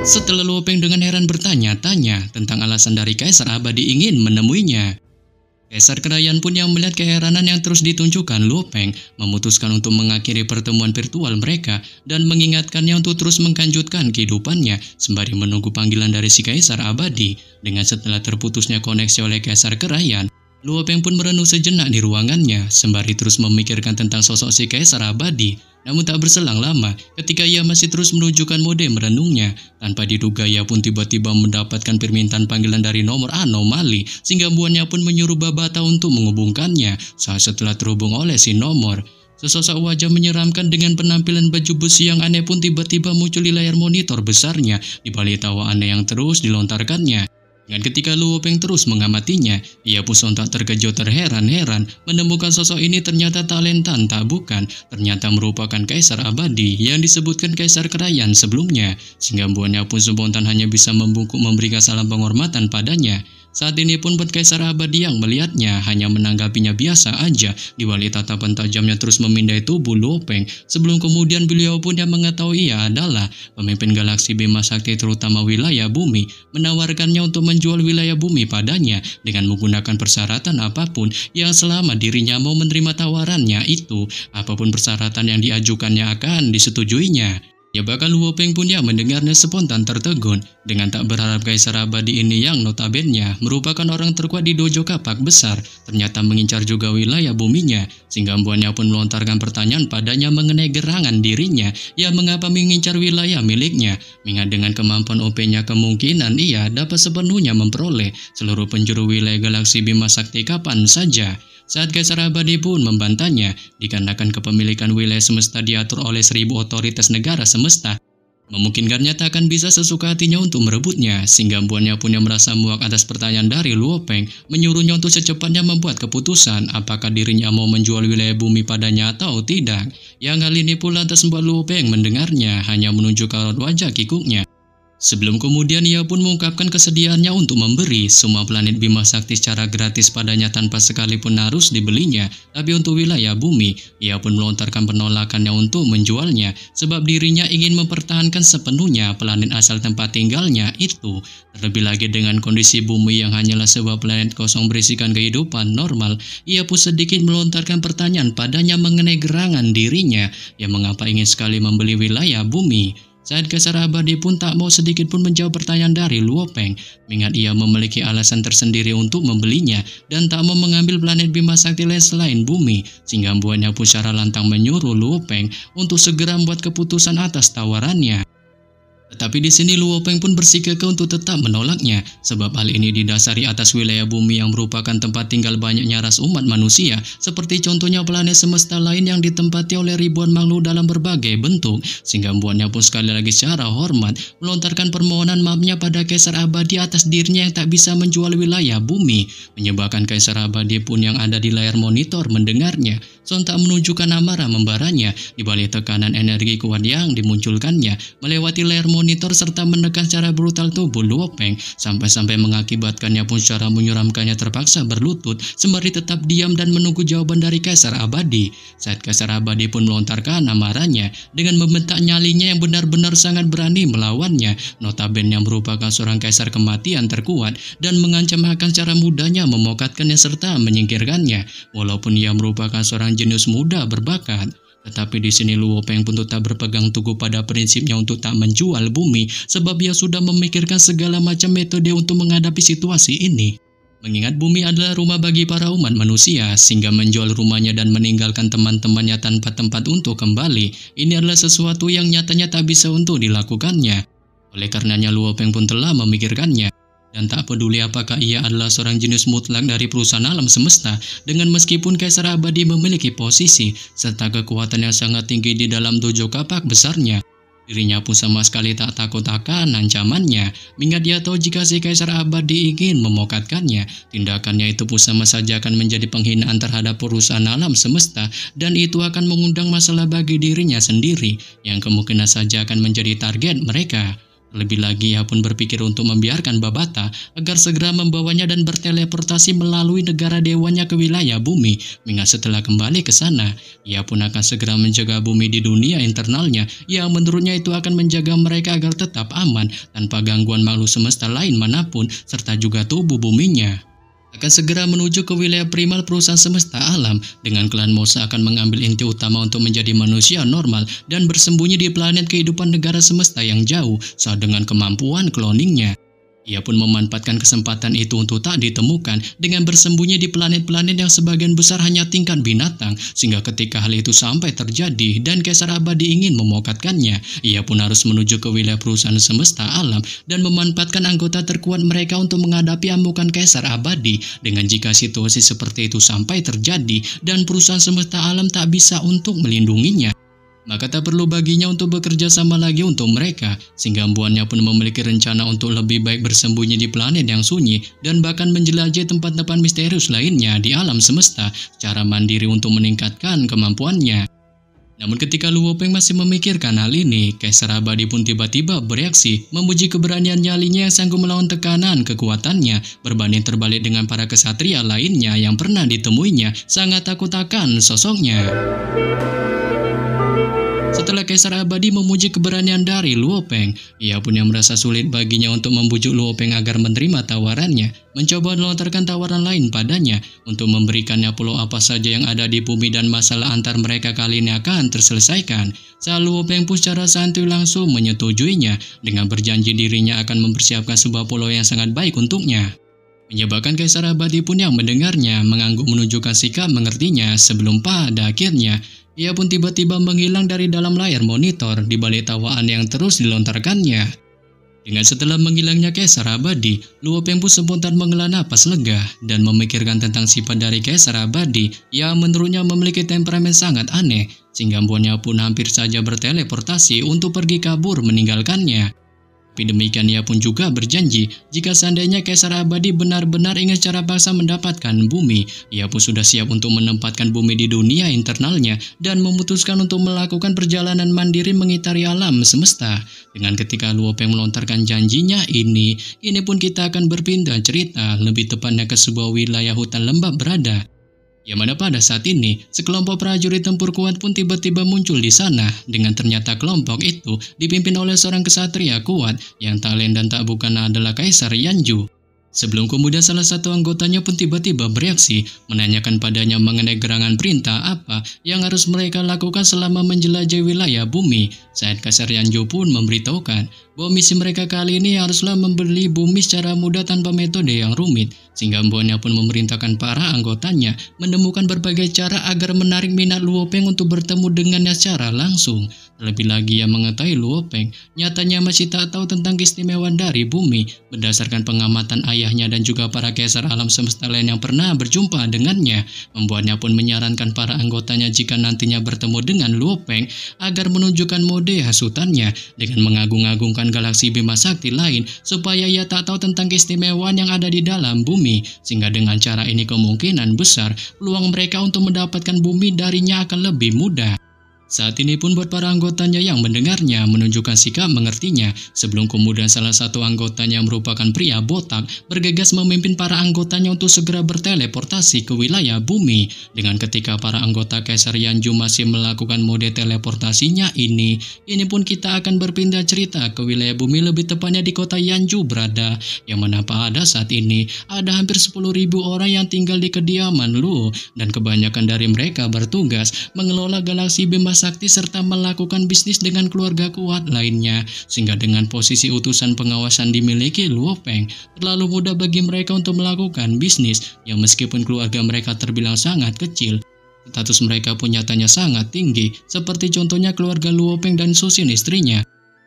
Setelah Luo Peng dengan heran bertanya-tanya tentang alasan dari Kaisar Abadi ingin menemuinya. Kaisar Kerajaan pun yang melihat keheranan yang terus ditunjukkan Luo Peng memutuskan untuk mengakhiri pertemuan virtual mereka dan mengingatkannya untuk terus menglanjutkan kehidupannya sembari menunggu panggilan dari si Kaisar Abadi. Dengan setelah terputusnya koneksi oleh Kaisar Kerajaan, Luo Peng pun merenung sejenak di ruangannya sembari terus memikirkan tentang sosok si Kaisar Abadi. Namun tak berselang lama, ketika ia masih terus menunjukkan mode merenungnya, tanpa diduga ia pun tiba-tiba mendapatkan permintaan panggilan dari nomor anomali, sehingga buannya pun menyuruh Babata untuk menghubungkannya. Saat setelah terhubung oleh si nomor, sesosok wajah menyeramkan dengan penampilan baju besi yang aneh pun tiba-tiba muncul di layar monitor besarnya, di balik tawa aneh yang terus dilontarkannya. Dan ketika Luo Peng terus mengamatinya, ia pun sontak terkejut terheran-heran menemukan sosok ini ternyata tak lain tak bukan, ternyata merupakan Kaisar Abadi yang disebutkan Kaisar Kerajaan sebelumnya, sehingga buannya pun spontan hanya bisa membungkuk memberikan salam penghormatan padanya. Saat ini pun buat Kaisar Abadi yang melihatnya hanya menanggapinya biasa aja di balik tatapan tajamnya terus memindai tubuh Luo Peng, sebelum kemudian beliau pun yang mengetahui ia adalah pemimpin galaksi Bima Sakti terutama wilayah bumi, menawarkannya untuk menjual wilayah bumi padanya dengan menggunakan persyaratan apapun yang selama dirinya mau menerima tawarannya itu, apapun persyaratan yang diajukannya akan disetujuinya. Ya bahkan Luo Peng pun yang mendengarnya spontan tertegun dengan tak berharap Kaisar Abadi ini yang notabene merupakan orang terkuat di dojo kapak besar ternyata mengincar juga wilayah buminya, sehingga buannya pun melontarkan pertanyaan padanya mengenai gerangan dirinya yang mengapa mengincar wilayah miliknya, mengingat dengan kemampuan OP-nya kemungkinan ia dapat sepenuhnya memperoleh seluruh penjuru wilayah galaksi Bima Sakti kapan saja. Saat Kaisar Abadi pun membantahnya, dikarenakan kepemilikan wilayah semesta diatur oleh 1000 otoritas negara semesta, memungkinkannya tak akan bisa sesuka hatinya untuk merebutnya, sehingga buannya pun yang merasa muak atas pertanyaan dari Luo Peng, menyuruhnya untuk secepatnya membuat keputusan apakah dirinya mau menjual wilayah bumi padanya atau tidak. Yang hal ini pula lantas membuat Luo Peng mendengarnya hanya menunjuk ke raut wajah kikuknya. Sebelum kemudian ia pun mengungkapkan kesediaannya untuk memberi semua planet Bima Sakti secara gratis padanya tanpa sekalipun harus dibelinya. Tapi untuk wilayah bumi, ia pun melontarkan penolakannya untuk menjualnya sebab dirinya ingin mempertahankan sepenuhnya planet asal tempat tinggalnya itu. Terlebih lagi dengan kondisi bumi yang hanyalah sebuah planet kosong berisikan kehidupan normal, ia pun sedikit melontarkan pertanyaan padanya mengenai gerangan dirinya yang mengapa ingin sekali membeli wilayah bumi. Saat Kaisar Abadi pun tak mau sedikit pun menjawab pertanyaan dari Luo Peng, mengingat ia memiliki alasan tersendiri untuk membelinya dan tak mau mengambil planet Bima Sakti lain selain bumi, sehingga buannya pun secara lantang menyuruh Luo Peng untuk segera membuat keputusan atas tawarannya. Tetapi di sini Luo Peng pun bersikeras untuk tetap menolaknya, sebab hal ini didasari atas wilayah bumi yang merupakan tempat tinggal banyaknya ras umat manusia, seperti contohnya planet semesta lain yang ditempati oleh ribuan makhluk dalam berbagai bentuk, sehingga buannya pun sekali lagi secara hormat melontarkan permohonan maafnya pada Kaisar Abadi atas dirinya yang tak bisa menjual wilayah bumi, menyebabkan Kaisar Abadi pun yang ada di layar monitor mendengarnya, sontak menunjukkan amarah membaranya di balik tekanan energi kuat yang dimunculkannya melewati layar monitor serta menekan secara brutal tubuh Luo Peng sampai-sampai mengakibatkannya pun secara menyeramkannya terpaksa berlutut sembari tetap diam dan menunggu jawaban dari Kaisar Abadi. Saat Kaisar Abadi pun melontarkan amarahnya dengan membentak nyalinya yang benar-benar sangat berani melawannya, notabene yang merupakan seorang kaisar kematian terkuat dan mengancam akan secara mudahnya memokatkannya serta menyingkirkannya, walaupun ia merupakan seorang jenius muda berbakat. Tetapi di sini Luo Peng pun tetap berpegang teguh pada prinsipnya untuk tak menjual bumi sebab ia sudah memikirkan segala macam metode untuk menghadapi situasi ini. Mengingat bumi adalah rumah bagi para umat manusia, sehingga menjual rumahnya dan meninggalkan teman-temannya tanpa tempat untuk kembali, ini adalah sesuatu yang nyatanya tak bisa untuk dilakukannya. Oleh karenanya Luo Peng pun telah memikirkannya. Dan tak peduli apakah ia adalah seorang jenius mutlak dari perusahaan alam semesta, dengan meskipun Kaisar Abadi memiliki posisi serta kekuatan yang sangat tinggi di dalam dojo kapak besarnya, dirinya pun sama sekali tak takut akan ancamannya, mengingat dia tahu jika si Kaisar Abadi ingin memokatkannya, tindakannya itu pun sama saja akan menjadi penghinaan terhadap perusahaan alam semesta, dan itu akan mengundang masalah bagi dirinya sendiri, yang kemungkinan saja akan menjadi target mereka. Terlebih lagi ia pun berpikir untuk membiarkan Babata agar segera membawanya dan berteleportasi melalui negara dewanya ke wilayah bumi. Mengingat setelah kembali ke sana, ia pun akan segera menjaga bumi di dunia internalnya yang menurutnya itu akan menjaga mereka agar tetap aman tanpa gangguan makhluk semesta lain manapun serta juga tubuh buminya. Akan segera menuju ke wilayah primal perusahaan semesta alam. Dengan klan Mosa akan mengambil inti utama untuk menjadi manusia normal dan bersembunyi di planet kehidupan negara semesta yang jauh saat dengan kemampuan cloningnya. Ia pun memanfaatkan kesempatan itu untuk tak ditemukan dengan bersembunyi di planet-planet yang sebagian besar hanya tingkat binatang, sehingga ketika hal itu sampai terjadi dan Kaisar Abadi ingin memokatkannya, ia pun harus menuju ke wilayah perusahaan semesta alam dan memanfaatkan anggota terkuat mereka untuk menghadapi amukan Kaisar Abadi. Dengan jika situasi seperti itu sampai terjadi dan perusahaan semesta alam tak bisa untuk melindunginya, maka tak perlu baginya untuk bekerja sama lagi untuk mereka, sehingga embuannya pun memiliki rencana untuk lebih baik bersembunyi di planet yang sunyi dan bahkan menjelajahi tempat-tempat misterius lainnya di alam semesta secara mandiri untuk meningkatkan kemampuannya. Namun ketika Luo Peng masih memikirkan hal ini, Kaisar Abadi pun tiba-tiba bereaksi, memuji keberanian nyalinya yang sanggup melawan tekanan kekuatannya, berbanding terbalik dengan para kesatria lainnya yang pernah ditemuinya, sangat takut akan sosoknya. Setelah Kaisar Abadi memuji keberanian dari Luo Peng, ia pun yang merasa sulit baginya untuk membujuk Luo Peng agar menerima tawarannya, mencoba melontarkan tawaran lain padanya untuk memberikannya pulau apa saja yang ada di bumi dan masalah antar mereka kali ini akan terselesaikan. Saat Luo Peng pun secara santuy langsung menyetujuinya dengan berjanji dirinya akan mempersiapkan sebuah pulau yang sangat baik untuknya. Menyebabkan Kaisar Abadi pun yang mendengarnya mengangguk menunjukkan sikap mengertinya sebelum pada akhirnya ia pun tiba-tiba menghilang dari dalam layar monitor di balik tawaan yang terus dilontarkannya. Dengan setelah menghilangnya Kaisar Abadi, Luo Peng pun spontan menghela napas lega dan memikirkan tentang sifat dari Kaisar Abadi yang menurutnya memiliki temperamen sangat aneh, sehingga embuannya pun hampir saja berteleportasi untuk pergi kabur meninggalkannya. Tapi demikian ia pun juga berjanji, jika seandainya Kaisar Abadi benar-benar ingin secara paksa mendapatkan bumi, ia pun sudah siap untuk menempatkan bumi di dunia internalnya dan memutuskan untuk melakukan perjalanan mandiri mengitari alam semesta. Dengan ketika Luo Peng melontarkan janjinya ini pun kita akan berpindah cerita, lebih tepatnya ke sebuah wilayah hutan lembab berada. Yang mana pada saat ini, sekelompok prajurit tempur kuat pun tiba-tiba muncul di sana, dengan ternyata kelompok itu dipimpin oleh seorang kesatria kuat yang tak lain dan tak bukan adalah Kaisar Yanju. Sebelum kemudian salah satu anggotanya pun tiba-tiba bereaksi, menanyakan padanya mengenai gerangan perintah apa yang harus mereka lakukan selama menjelajahi wilayah bumi. Saat Kaisar Yanju pun memberitahukan bahwa misi mereka kali ini haruslah membeli bumi secara mudah tanpa metode yang rumit, sehingga embuannya pun memerintahkan para anggotanya menemukan berbagai cara agar menarik minat Luo Peng untuk bertemu dengannya secara langsung. Terlebih lagi yang mengetahui Luo Peng nyatanya masih tak tahu tentang keistimewaan dari bumi berdasarkan pengamatan ayahnya dan juga para kaisar alam semesta lain yang pernah berjumpa dengannya. Membuatnya pun menyarankan para anggotanya jika nantinya bertemu dengan Luo Peng agar menunjukkan mode hasutannya dengan mengagung-agungkan galaksi Bima Sakti lain supaya ia tak tahu tentang keistimewaan yang ada di dalam bumi, sehingga dengan cara ini kemungkinan besar peluang mereka untuk mendapatkan bumi darinya akan lebih mudah. Saat ini pun buat para anggotanya yang mendengarnya menunjukkan sikap mengertinya, sebelum kemudian salah satu anggotanya yang merupakan pria botak bergegas memimpin para anggotanya untuk segera berteleportasi ke wilayah bumi. Dengan ketika para anggota Kaisar Yanju masih melakukan mode teleportasinya ini pun kita akan berpindah cerita ke wilayah bumi, lebih tepatnya di kota Yanju berada, yang mana pada saat ini ada hampir 10.000 orang yang tinggal di kediaman Luo, dan kebanyakan dari mereka bertugas mengelola galaksi Bima Sakti serta melakukan bisnis dengan keluarga kuat lainnya, sehingga dengan posisi utusan pengawasan dimiliki Luo Peng, terlalu mudah bagi mereka untuk melakukan bisnis yang meskipun keluarga mereka terbilang sangat kecil, status mereka pun nyatanya sangat tinggi, seperti contohnya keluarga Luo Peng dan Susin istrinya.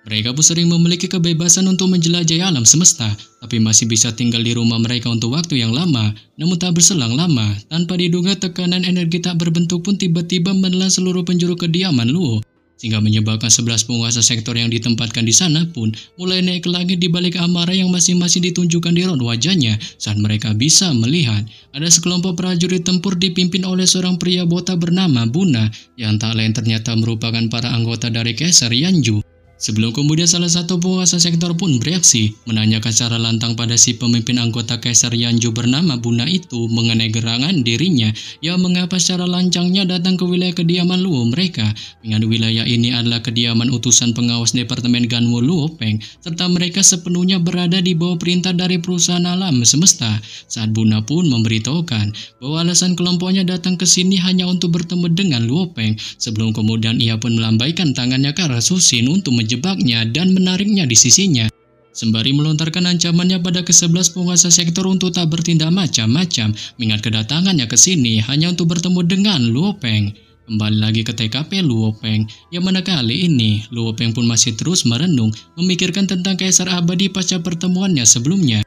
Mereka pun sering memiliki kebebasan untuk menjelajahi alam semesta, tapi masih bisa tinggal di rumah mereka untuk waktu yang lama. Namun tak berselang lama, tanpa diduga tekanan energi tak berbentuk pun tiba-tiba menelan seluruh penjuru kediaman Luo, sehingga menyebabkan 11 penguasa sektor yang ditempatkan di sana pun mulai naik ke langit di balik amarah yang masing-masing ditunjukkan di raut wajahnya saat mereka bisa melihat ada sekelompok prajurit tempur dipimpin oleh seorang pria botak bernama Buna, yang tak lain ternyata merupakan para anggota dari Kaisar Yanju. Sebelum kemudian salah satu penguasa sektor pun bereaksi, menanyakan secara lantang pada si pemimpin anggota Kaisar Yanju bernama Buna itu mengenai gerangan dirinya yang mengapa secara lancangnya datang ke wilayah kediaman Luo mereka, dengan wilayah ini adalah kediaman utusan pengawas Departemen Ganwu Luo Peng, serta mereka sepenuhnya berada di bawah perintah dari perusahaan alam semesta. Saat Buna pun memberitahukan bahwa alasan kelompoknya datang ke sini hanya untuk bertemu dengan Luo Peng, sebelum kemudian ia pun melambaikan tangannya ke arah Susin untuk menjebaknya dan menariknya di sisinya, sembari melontarkan ancamannya pada ke-11 penguasa sektor untuk tak bertindak macam-macam, mengingat kedatangannya ke sini hanya untuk bertemu dengan Luo Peng. Kembali lagi ke TKP Luo Peng, yang mana kali ini Luo Peng pun masih terus merenung, memikirkan tentang Kaisar Abadi pasca pertemuannya sebelumnya.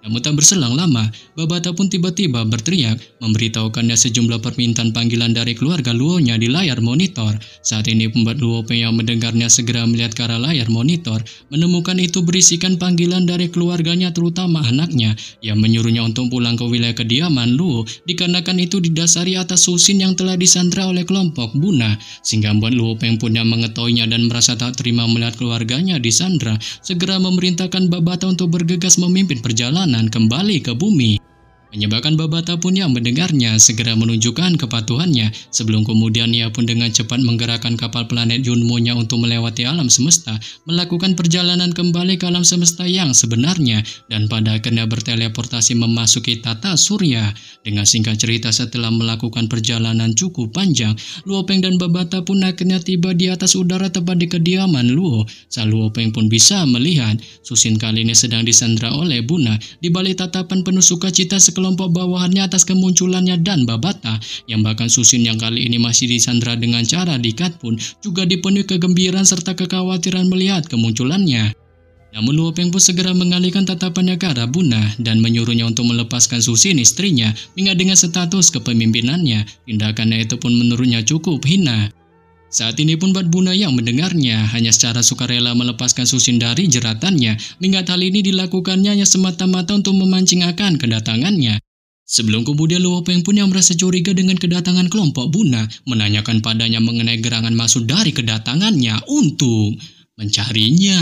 Namun tak berselang lama, Babata pun tiba-tiba berteriak, memberitahukannya sejumlah permintaan panggilan dari keluarga Luo-nya di layar monitor. Saat ini pembuat Luo Peng yang mendengarnya segera melihat ke arah layar monitor, menemukan itu berisikan panggilan dari keluarganya terutama anaknya, yang menyuruhnya untuk pulang ke wilayah kediaman Luo, dikarenakan itu didasari atas Susin yang telah disandra oleh kelompok Buna, sehingga membuat Luo Peng pun yang mengetahuinya dan merasa tak terima melihat keluarganya disandra, segera memerintahkan Babata untuk bergegas memimpin perjalanan kembali ke bumi. Menyebabkan Babata pun yang mendengarnya segera menunjukkan kepatuhannya, sebelum kemudian ia pun dengan cepat menggerakkan kapal planet Yunmo-nya untuk melewati alam semesta, melakukan perjalanan kembali ke alam semesta yang sebenarnya, dan pada akhirnya berteleportasi memasuki tata surya. Dengan singkat cerita, setelah melakukan perjalanan cukup panjang, Luo Peng dan Babata pun akhirnya tiba di atas udara tepat di kediaman Luo. Saat Luo Peng pun bisa melihat Susin kali ini sedang disandra oleh Buna, di balik tatapan penuh sukacita kelompok bawahannya atas kemunculannya, dan Babata yang bahkan Susin yang kali ini masih disandra dengan cara diikat pun juga dipenuhi kegembiraan serta kekhawatiran melihat kemunculannya. Namun Luo Peng pun segera mengalihkan tatapannya ke arah Buna dan menyuruhnya untuk melepaskan Susin istrinya, mengingat dengan status kepemimpinannya, tindakannya itu pun menurutnya cukup hina. Saat ini pun Bat Buna yang mendengarnya hanya secara sukarela melepaskan Susin dari jeratannya, mengingat hal ini dilakukannya hanya semata-mata untuk memancing akan kedatangannya. Sebelum kemudian Luo Peng pun yang merasa curiga dengan kedatangan kelompok Buna, menanyakan padanya mengenai gerangan maksud dari kedatangannya untuk mencarinya.